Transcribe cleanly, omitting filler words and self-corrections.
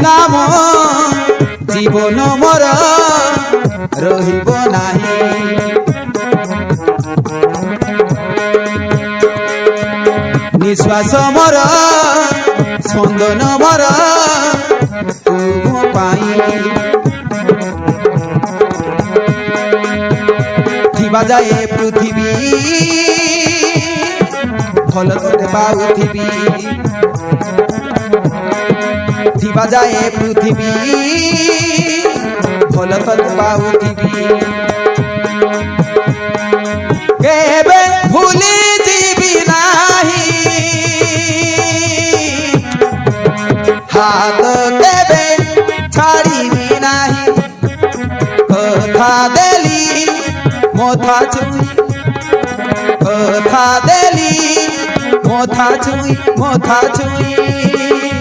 নাম জীবন মোর রহিব নাহি। নিঃশ্বাস মোর স্পন্দন মোর তুম পাই। থিবা যায় পৃথিবী ফল তোতে পাউথিবি। থিবা যায় পৃথিবী ফল তোতে পাউথিবি। কেবে ভুলি যাবি নাহি হাত কেবে ছাড়িবি নাহি। কথা দেলি মথা ছুঁই কথা দেলি মথা ছুঁই মথা ছুঁই।